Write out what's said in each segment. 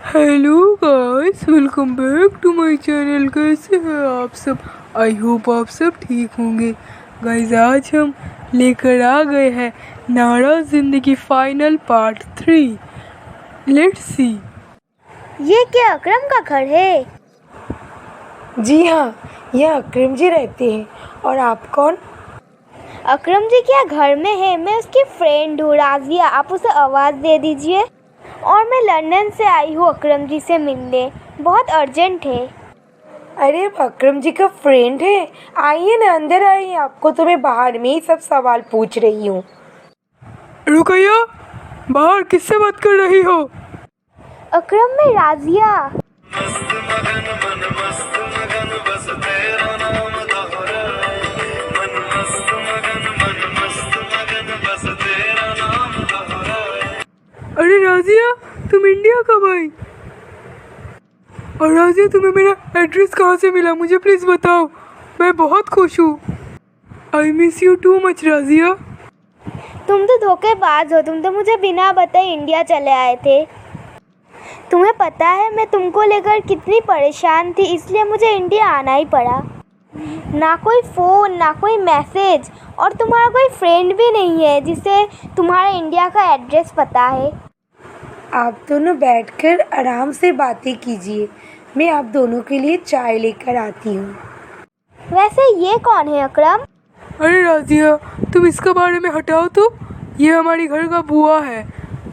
Hello guys, welcome back to my channel. कैसे हैं आप सब? आई होप आप सब ठीक होंगे। गाइस, आज हम लेकर आ गए हैं नारा जिंदगी फाइनल पार्ट 3। Let's see. ये क्या अकरम का घर है? जी हाँ, यह अकरम जी रहते हैं। और आप कौन? अकरम जी क्या घर में है? मैं उसकी फ्रेंड हूँ राजिया। आप उसे आवाज़ दे दीजिए। और मैं लंदन से आई हूँ अकरम जी से मिलने, बहुत अर्जेंट है। अरे अकरम जी का फ्रेंड है। आइए ना, अंदर आइए। आपको तो मैं बाहर में ही सब सवाल पूछ रही हूँ। रुकैया, बाहर किससे बात कर रही हो? अकरम, मैं राजिया। अरे राजिया, तुम इंडिया कब आई? और राजिया, तुम्हें मेरा एड्रेस कहाँ से मिला? मुझे प्लीज़ बताओ, मैं बहुत खुश हूँ। I miss you too much Razia. तुम तो धोखेबाज हो। तुम तो मुझे बिना बताए इंडिया चले आए थे। तुम्हें पता है मैं तुमको लेकर कितनी परेशान थी, इसलिए मुझे इंडिया आना ही पड़ा। ना कोई फ़ोन, ना कोई मैसेज, और तुम्हारा कोई फ्रेंड भी नहीं है जिसे तुम्हारा इंडिया का एड्रेस पता है। आप दोनों बैठकर आराम से बातें कीजिए। मैं आप दोनों के लिए चाय लेकर आती हूँ। वैसे ये कौन है अकरम? अरे राजिया, तुम इसके बारे में हटाओ तो। ये हमारी घर का बुआ है।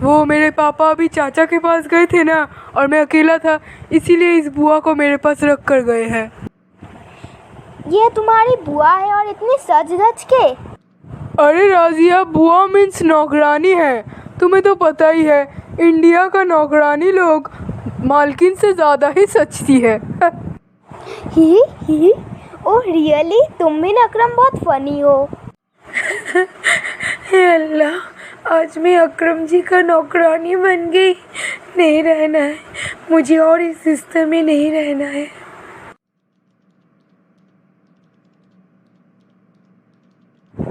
वो मेरे पापा अभी चाचा के पास गए थे ना, और मैं अकेला था, इसीलिए इस बुआ को मेरे पास रख कर गए हैं। ये तुम्हारी बुआ है और इतनी सज धज के? अरे राजिया, बुआ मीन्स नौकरानी है। तुम्हें तो पता ही है, इंडिया का नौकरानी लोग मालकिन से ज़्यादा ही सचती है। ही ओह रियली? तुम भी ना अकरम बहुत फनी हो। हे अल्लाह, आज मैं अकरम जी का नौकरानी बन गई। नहीं रहना है मुझे, और इस सिस्टम में नहीं रहना है।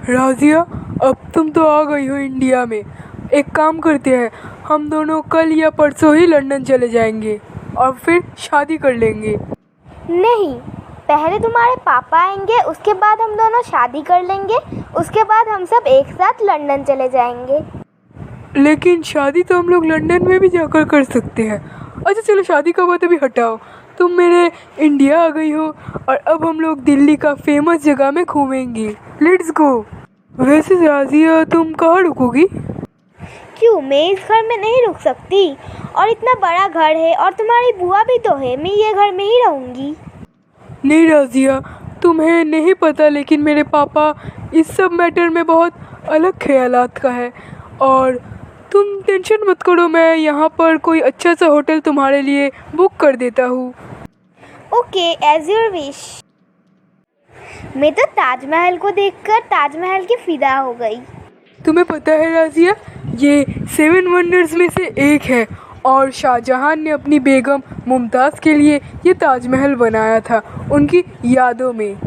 राजिया, अब तुम तो आ गई हो इंडिया में। एक काम करते हैं, हम दोनों कल या परसों ही लंदन चले जाएंगे और फिर शादी कर लेंगे। नहीं, पहले तुम्हारे पापा आएंगे, उसके बाद हम दोनों शादी कर लेंगे, उसके बाद हम सब एक साथ लंदन चले जाएंगे। लेकिन शादी तो हम लोग लंदन में भी जाकर कर सकते हैं। अच्छा चलो, शादी का बात अभी हटाओ। तुम मेरे इंडिया आ गई हो और अब हम लोग दिल्ली का फेमस जगह में घूमेंगे। Let's go. वैसे राजिया, तुम कहाँ रुकोगी? क्यों, मैं इस घर में नहीं रुक सकती? और इतना बड़ा घर है, और तुम्हारी बुआ भी तो है। मैं ये घर में ही रहूँगी। नहीं राजिया, तुम्हें नहीं पता, लेकिन मेरे पापा इस सब मैटर में बहुत अलग ख्यालात का है। और तुम टेंशन मत करो, मैं यहाँ पर कोई अच्छा सा होटल तुम्हारे लिए बुक कर देता हूँ। Okay, as your wish. मैं तो ताजमहल को देखकर ताजमहल की फिदा हो गई। तुम्हें पता है राजिया, ये 7 वंडर्स में से एक है, और शाहजहां ने अपनी बेगम मुमताज़ के लिए ये ताजमहल बनाया था, उनकी यादों में।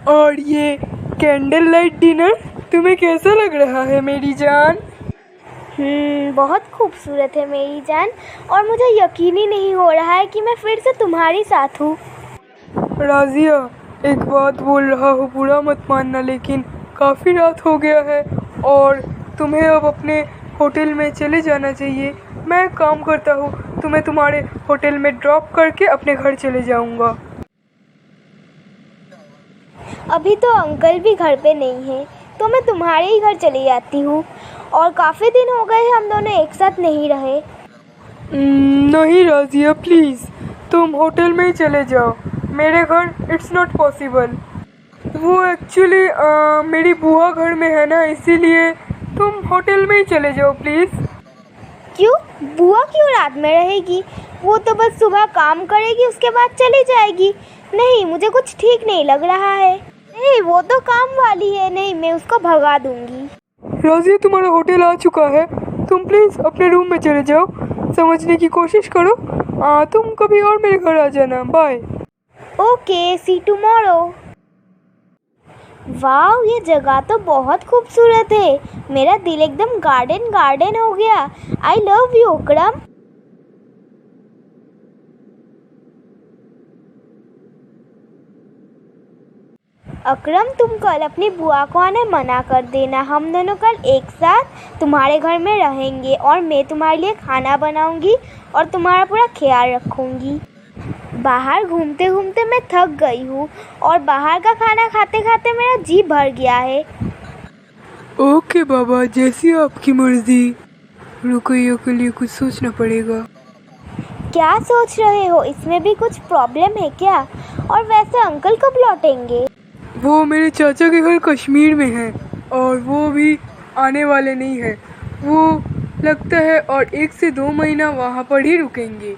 और ये कैंडल लाइट डिनर तुम्हें कैसा लग रहा है मेरी जान? बहुत खूबसूरत है मेरी जान, और मुझे यकीन ही नहीं हो रहा है कि मैं फिर से तुम्हारी साथ हूँ। राजिया, एक बात बोल रहा हूँ, बुरा मत मानना, लेकिन काफ़ी रात हो गया है और तुम्हें अब अपने होटल में चले जाना चाहिए। मैं काम करता हूँ, तुम्हें तुम्हारे होटल में ड्रॉप करके अपने घर चले जाऊँगा। अभी तो अंकल भी घर पे नहीं है, तो मैं तुम्हारे ही घर चली जाती हूँ। और काफ़ी दिन हो गए हम दोनों एक साथ नहीं रहे। नहीं राजिया, प्लीज़ तुम होटल में ही चले जाओ। मेरे घर इट्स नॉट पॉसिबल। वो एक्चुअली मेरी बुआ घर में है ना, इसीलिए तुम होटल में ही चले जाओ प्लीज़। क्यों? बुआ क्यों रात में रहेगी? वो तो बस सुबह काम करेगी, उसके बाद चली जाएगी। नहीं, मुझे कुछ ठीक नहीं लग रहा है। नहीं, वो तो काम वाली है। नहीं, मैं उसको भगा दूंगी। राजिया, तुम्हारा होटल आ चुका है, तुम प्लीज़ अपने रूम में चले जाओ। समझने की कोशिश करो। तुम कभी और मेरे घर आ जाना। बाय। Okay, see tomorrow. वाह, ये जगह तो बहुत खूबसूरत है। मेरा दिल एकदम गार्डन गार्डन हो गया। आई लव यू अकरम। अकरम, तुम कल अपनी बुआ को आने मना कर देना। हम दोनों कल एक साथ तुम्हारे घर में रहेंगे और मैं तुम्हारे लिए खाना बनाऊंगी और तुम्हारा पूरा ख्याल रखूंगी। बाहर घूमते घूमते मैं थक गई हूँ और बाहर का खाना खाते खाते मेरा जी भर गया है। ओके बाबा, जैसी आपकी मर्जी। रुकैया के लिए कुछ सोचना पड़ेगा। क्या सोच रहे हो? इसमें भी कुछ प्रॉब्लम है क्या? और वैसे अंकल कब लौटेंगे? वो मेरे चाचा के घर कश्मीर में है और वो भी आने वाले नहीं है। वो लगता है और 1 से 2 महीना वहाँ पर ही रुकेंगे।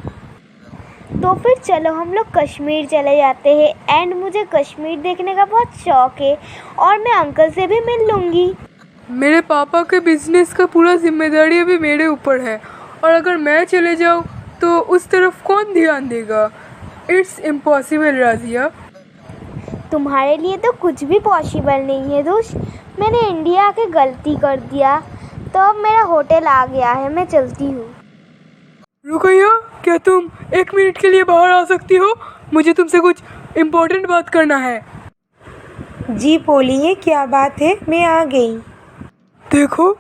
तो फिर चलो हम लोग कश्मीर चले जाते हैं। एंड मुझे कश्मीर देखने का बहुत शौक है और मैं अंकल से भी मिल लूँगी। मेरे पापा के बिजनेस का पूरा जिम्मेदारी अभी मेरे ऊपर है और अगर मैं चले जाऊँ तो उस तरफ कौन ध्यान देगा? It's impossible Razia. तुम्हारे लिए तो कुछ भी पॉसिबल नहीं है दोस्त। मैंने इंडिया आके गलती कर दिया, तो अब मेरा होटल आ गया है, मैं चलती हूँ। रुकैया, क्या तुम 1 मिनट के लिए बाहर आ सकती हो? मुझे तुमसे कुछ इम्पोर्टेंट बात करना है। जी बोलिए, क्या बात है? मैं आ गई। देखो,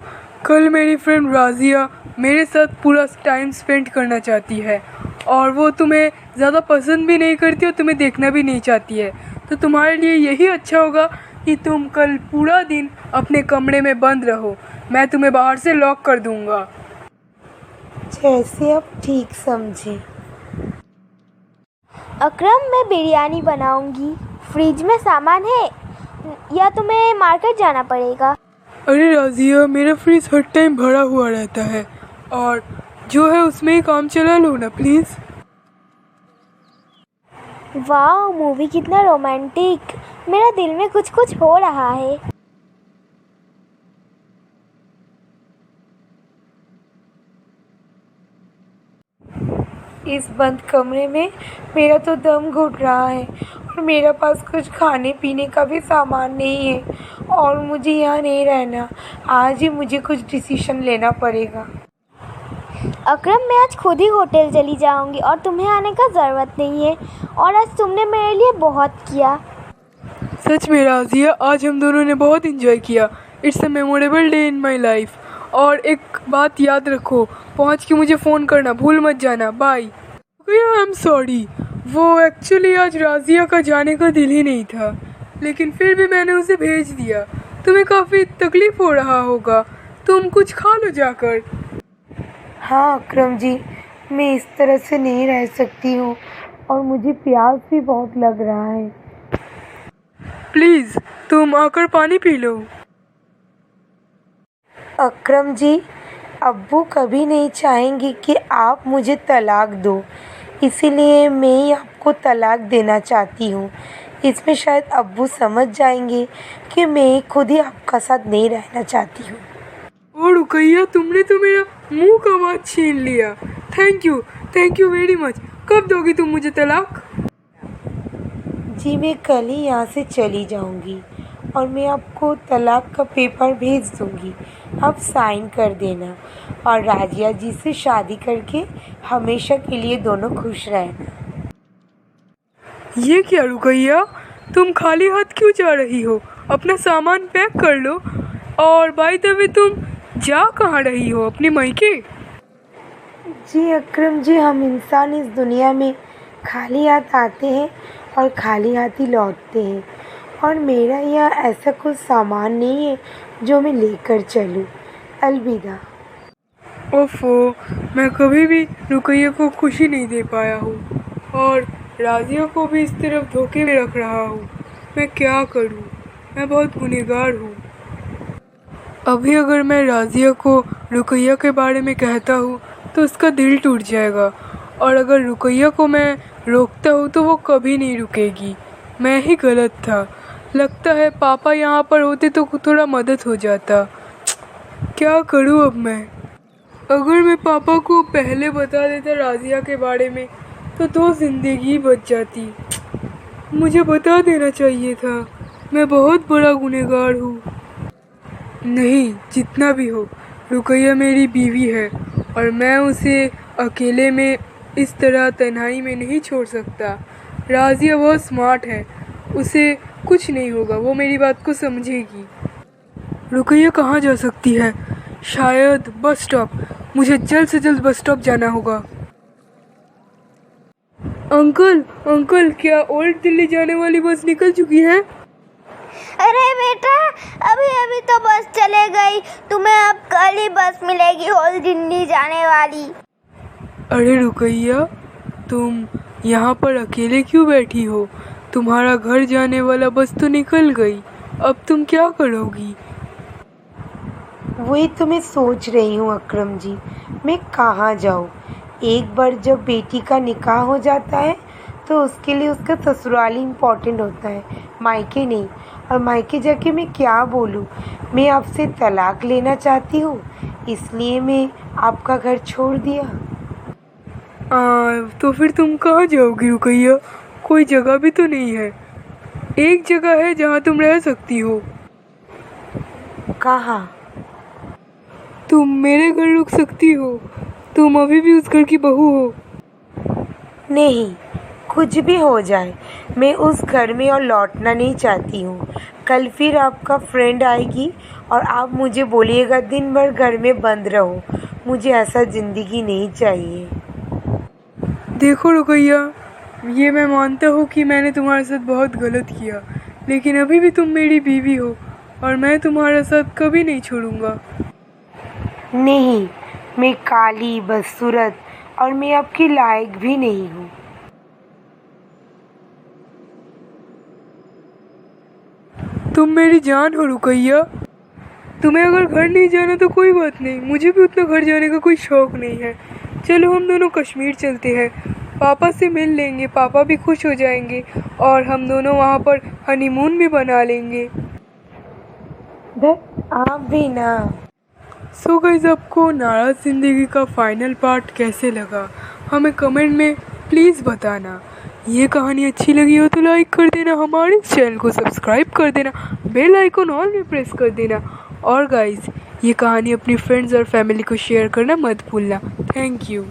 कल मेरी फ्रेंड राजिया मेरे साथ पूरा टाइम स्पेंड करना चाहती है और वो तुम्हें ज़्यादा पसंद भी नहीं करती और तुम्हें देखना भी नहीं चाहती है। तो तुम्हारे लिए यही अच्छा होगा कि तुम कल पूरा दिन अपने कमरे में बंद रहो। मैं तुम्हें बाहर से लॉक कर दूँगा। जैसे आप ठीक समझे। अकरम, मैं बिरयानी बनाऊंगी। फ्रिज में सामान है या तुम्हें मार्केट जाना पड़ेगा? अरे राजिया, मेरा फ्रिज हर टाइम भरा हुआ रहता है और जो है उसमें ही काम चला लो ना प्लीज़। वाह, मूवी कितना रोमांटिक। मेरा दिल में कुछ कुछ हो रहा है। इस बंद कमरे में मेरा तो दम घुट रहा है और मेरे पास कुछ खाने पीने का भी सामान नहीं है और मुझे यहाँ नहीं रहना। आज ही मुझे कुछ डिसीजन लेना पड़ेगा। अकरम, मैं आज खुद ही होटल चली जाऊंगी और तुम्हें आने का ज़रूरत नहीं है। और आज तुमने मेरे लिए बहुत किया। सच में राजिया, आज हम दोनों ने बहुत इंजॉय किया। It's a memorable day in my life. और एक बात याद रखो, पहुंच के मुझे फ़ोन करना भूल मत जाना। बाय। आई एम सॉरी, वो एक्चुअली आज राजिया का जाने का दिल ही नहीं था, लेकिन फिर भी मैंने उसे भेज दिया। तुम्हें काफ़ी तकलीफ़ हो रहा होगा, तुम कुछ खा लो जाकर। हाँ अकरम जी, मैं इस तरह से नहीं रह सकती हूँ और मुझे प्यास भी बहुत लग रहा है। प्लीज़ तुम आकर पानी पी लो। अकरम जी, अब्बू कभी नहीं चाहेंगे कि आप मुझे तलाक दो, इसीलिए मैं ही आपको तलाक देना चाहती हूँ। इसमें शायद अब्बू समझ जाएंगे कि मैं खुद ही आपका साथ नहीं रहना चाहती हूँ। ओ रुकैया, तुमने तो मेरा मुंह का बात छीन लिया। Thank you very much. कब दोगी तुम मुझे तलाक? जी मैं कल ही यहाँ से चली जाऊँगी और मैं आपको तलाक का पेपर भेज दूँगी। आप साइन कर देना और राजिया जी से शादी करके हमेशा के लिए दोनों खुश रहना। ये क्या रुकैया, तुम खाली हाथ क्यों जा रही हो? अपना सामान पैक कर लो। और बाय द वे, तुम जा कहाँ रही हो? अपनी मायके? जी अकरम जी, हम इंसान इस दुनिया में खाली हाथ आते हैं और खाली हाथ ही लौटते हैं और मेरा यहाँ ऐसा कुछ सामान नहीं है जो मैं लेकर चलूँ। अलविदा। ओफो, मैं कभी भी रुकैया को खुशी नहीं दे पाया हूँ और राजिया को भी इस तरफ धोखे में रख रहा हूँ। मैं क्या करूँ? मैं बहुत गुनहगार हूँ। अभी अगर मैं राजिया को रुकैया के बारे में कहता हूँ तो उसका दिल टूट जाएगा और अगर रुकैया को मैं रोकता हूँ तो वो कभी नहीं रुकेगी। मैं ही गलत था। लगता है पापा यहाँ पर होते तो थोड़ा मदद हो जाता। क्या करूँ अब मैं? अगर मैं पापा को पहले बता देता राजिया के बारे में तो ज़िंदगी बच जाती। मुझे बता देना चाहिए था। मैं बहुत बड़ा गुनहगार हूँ। नहीं, जितना भी हो, रुकैया मेरी बीवी है और मैं उसे अकेले में इस तरह तन्हाई में नहीं छोड़ सकता। राजिया बहुत स्मार्ट है, उसे कुछ नहीं होगा, वो मेरी बात को समझेगी। रुकैया कहाँ जा सकती है? शायद बस स्टॉप। मुझे जल्द से जल्द बस स्टॉप जाना होगा। अंकल क्या ओल्ड दिल्ली जाने वाली बस निकल चुकी है? अरे बेटा, अभी अभी तो बस चले गई, तुम्हें अब कल ही बस मिलेगी ओल्ड दिल्ली जाने वाली। अरे रुकैया, तुम यहाँ पर अकेले क्यों बैठी हो? तुम्हारा घर जाने वाला बस तो निकल गई, अब तुम क्या करोगी? वही तो मैं सोच रही हूँ अकरम जी, मैं कहाँ जाऊँ। एक बार जब बेटी का निकाह हो जाता है तो उसके लिए उसका ससुराल ही इम्पोर्टेंट होता है, मायके नहीं। और मायके जाके मैं क्या बोलूँ, मैं आपसे तलाक लेना चाहती हूँ, इसलिए मैं आपका घर छोड़ दिया। तो फिर तुम कहाँ जाओगी रुकैया? कोई जगह भी तो नहीं है। एक जगह है जहाँ तुम रह सकती हो। कहाँ? तुम मेरे घर रुक सकती हो, तुम अभी भी उस घर की बहू हो। नहीं, कुछ भी हो जाए मैं उस घर में और लौटना नहीं चाहती हूँ। कल फिर आपका फ्रेंड आएगी और आप मुझे बोलिएगा दिन भर घर में बंद रहो। मुझे ऐसा ज़िंदगी नहीं चाहिए। देखो रुकैया, ये मैं मानता हूँ कि मैंने तुम्हारे साथ बहुत गलत किया, लेकिन अभी भी तुम मेरी बीवी हो और मैं तुम्हारा साथ कभी नहीं छोड़ूंगा। नहीं, मैं काली बदसूरत और मैं आपकी लायक भी नहीं हूँ। तुम मेरी जान हो रुकैया। तुम्हें अगर घर नहीं जाना तो कोई बात नहीं, मुझे भी उतना घर जाने का कोई शौक़ नहीं है। चलो हम दोनों कश्मीर चलते हैं, पापा से मिल लेंगे, पापा भी खुश हो जाएंगे और हम दोनों वहाँ पर हनीमून भी बना लेंगे। आप भी ना। सो गाइस, आपको नाराज़ ज़िंदगी का फाइनल पार्ट कैसे लगा हमें कमेंट में प्लीज़ बताना। ये कहानी अच्छी लगी हो तो लाइक कर देना, हमारे इस चैनल को सब्सक्राइब कर देना, बेल आइकन ऑल में प्रेस कर देना। और गाइस, ये कहानी अपनी फ्रेंड्स और फैमिली को शेयर करना मत भूलना। Thank you.